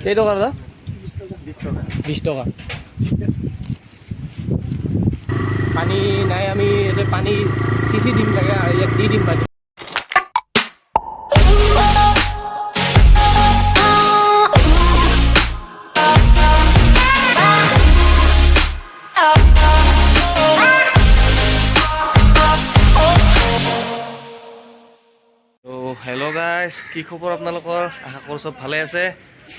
কেই টকা দাদা? 20 টাকা। পানী নাই, আমি পানী সিঁচি দিম লাগে আৰু ইয়াত দি দিম পানী। তো হেল্ল' গাইজ, কি খবৰ আপোনালোকৰ? আশা কৰোঁ চব ভালে আছে।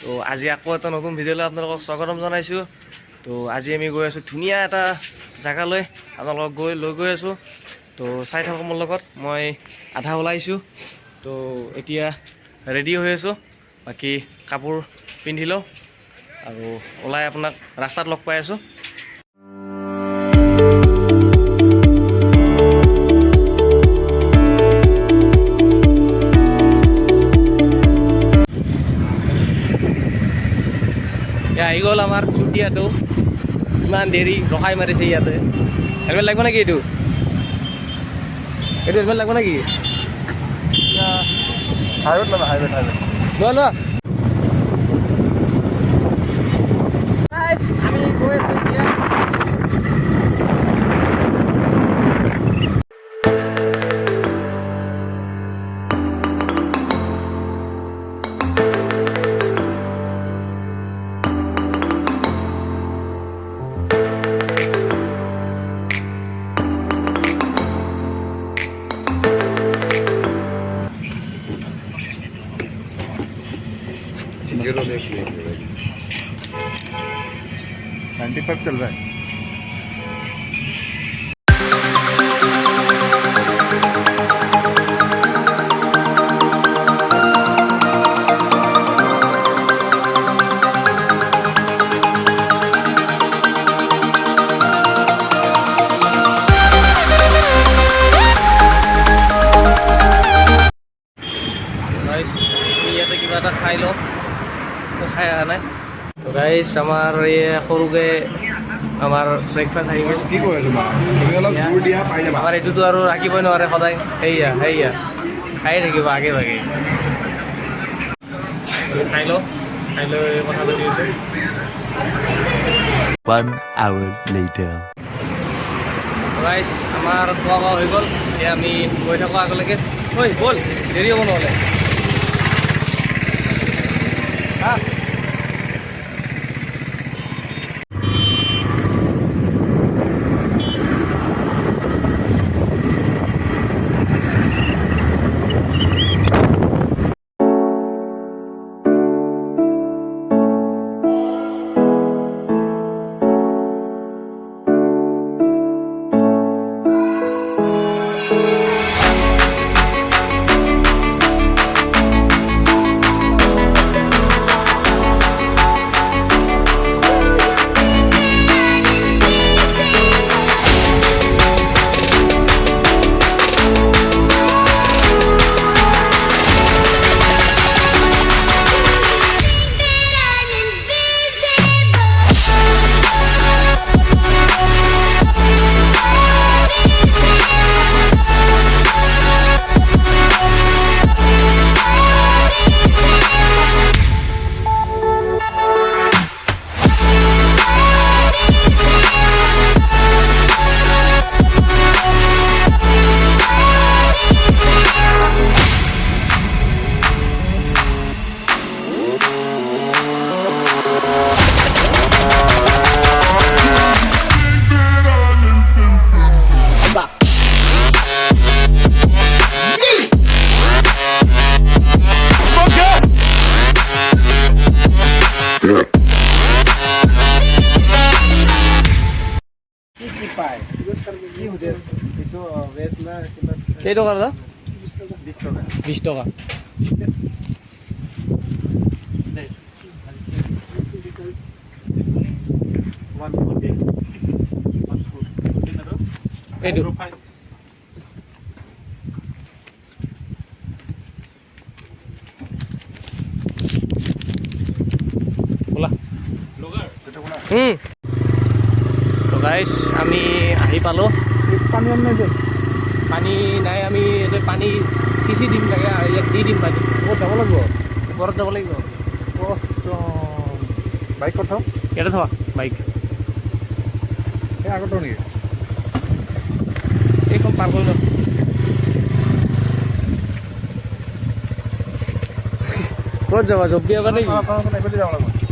তো আজি আকৌ এটা নতুন ভিডিঅ'লৈ আপোনালোকক স্বাগতম জনাইছোঁ। তো আজি আমি গৈ আছোঁ ধুনীয়া এটা জেগালৈ, আপোনালোকক লৈ গৈ আছোঁ। তো চাই থাকক মোৰ লগত, মই আধা ওলাইছোঁ। তো এতিয়া ৰেডি হৈ আছোঁ, বাকী কাপোৰ পিন্ধি লওঁ আৰু ওলাই আপোনাক ৰাস্তাত লগ পাই আছোঁ। আহি গ'ল আমাৰ চুতীয়াটো, ইমান দেৰি ৰখাই মাৰিছে ইয়াতে। হেলমেট লাগিব নেকি? এইটো হেলমেট লাগিব নেকি? হাইৱেত ল'বা, হাইৱেত লোৱা লোৱা। আমি গৈ আছোঁ এতিয়া। जीरो देख लीजिए, 95 चल रहा है। ইয়াতে কিবা এটা খাই লওঁ, খাই অহা নাই। তো গাইজ আমাৰ এই সৰুকৈ আমাৰ ব্ৰেকফাষ্ট আহি গ'ল। কি কৈ আছো মা, তুমি অলপ জোৰ দিয়া পাই যাবা। আমাৰ এইটোতো আৰু ৰাখিবই নোৱাৰে সদায়, সেয়া খায়ে থাকিব আগে ভাগে। খাই লওঁ, খাই লৈ কথা পাতি আছোঁ। 1 hour later. গাইজ আমাৰ খোৱা বোৱা হৈ গ'ল, এতিয়া আমি গৈ থাকোঁ আগলৈকে। ঐ ব'ল, দেৰি হ'ব নহ'লে। কেই টকা দাদা? 20 টকা। এইটো ব'লা। তো গাইজ আমি আহি পালোঁ। পানী নাই, আমি পানী সিঁচি দিম লাগে আৰু ইয়াত দি দিম পানী। ক'ত যাব লাগিব? ওপৰত যাব লাগিব। বাইক ক'ত থওঁ ইয়াতে থোৱা বাইক এই আগত থওঁ নেকি এইখন পাৰ কৰি লওঁ ক'ত যাবা জপিয়াবা নেকি এইফালে যাব লাগিব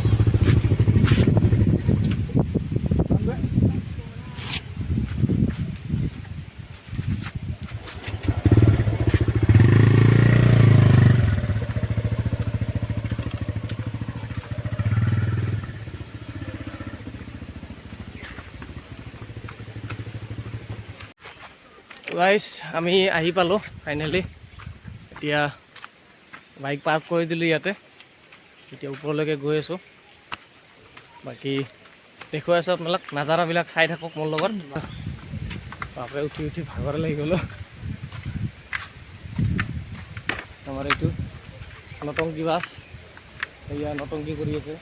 গাইছ আমি আহি পালোঁ ফাইনেলি এতিয়া বাইক পাৰ্ক কৰি দিলোঁ ইয়াতে এতিয়া ওপৰলৈকে গৈ আছোঁ বাকী দেখুৱাই আছোঁ আপোনালোক নাজাৰাবিলাক চাই থাকক মোৰ লগত বাপৰে উঠি উঠি ভাগৰ লাগি গ'লোঁ আমাৰ এইটো নটংকি বাছ এয়া নটংকি কৰি আছে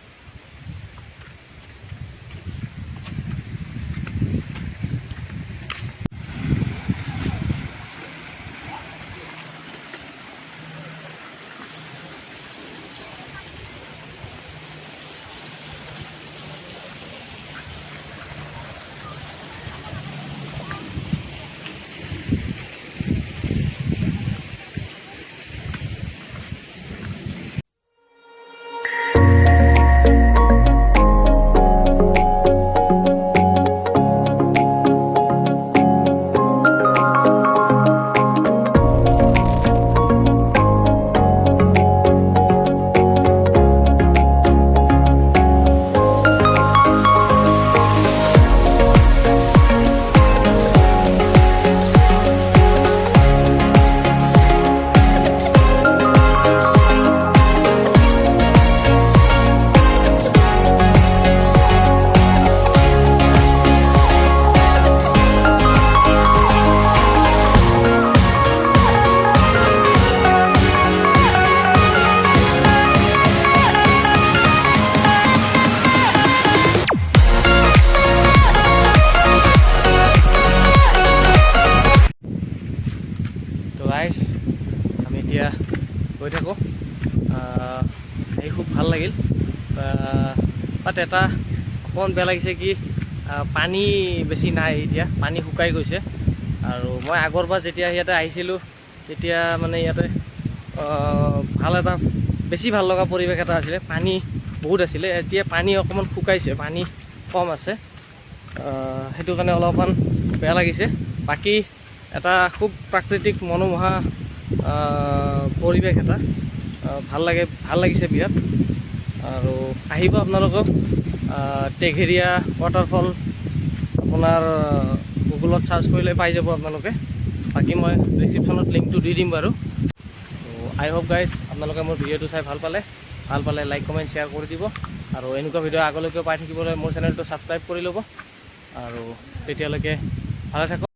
গাইছ আমি এতিয়া গৈ থাকোঁ আহি খুব ভাল লাগিল বাট এটা অকণমান বেয়া লাগিছে কি পানী বেছি নাই এতিয়া পানী শুকাই গৈছে আৰু মই আগৰবাৰ যেতিয়া ইয়াতে আহিছিলোঁ তেতিয়া মানে ইয়াতে ভাল এটা বেছি ভাল লগা পৰিৱেশ এটা আছিলে পানী বহুত আছিলে এতিয়া পানী অকণমান শুকাইছে পানী কম আছে সেইটো কাৰণে অলপমান বেয়া লাগিছে বাকী এটা খুব প্ৰাকৃতিক মনোমোহা পৰিৱেশ এটা ভাল লাগিছে বিৰাট আৰু আহিব আপোনালোকক টেঘেৰীয়া ৱাটাৰফল আপোনাৰ গুগলত চাৰ্চ কৰিলে পাই যাব আপোনালোকে বাকী মই ডিছক্ৰিপশ্যনত লিংকটো দি দিম বাৰু আই হোপ গাইজ আপোনালোকে মোৰ ভিডিঅ'টো চাই ভাল পালে লাইক কমেণ্ট শ্বেয়াৰ কৰি দিব আৰু এনেকুৱা ভিডিঅ' আগলৈকে পাই থাকিবলৈ মোৰ চেনেলটো ছাবস্ক্ৰাইব কৰি ল'ব আৰু তেতিয়ালৈকে ভালে থাকক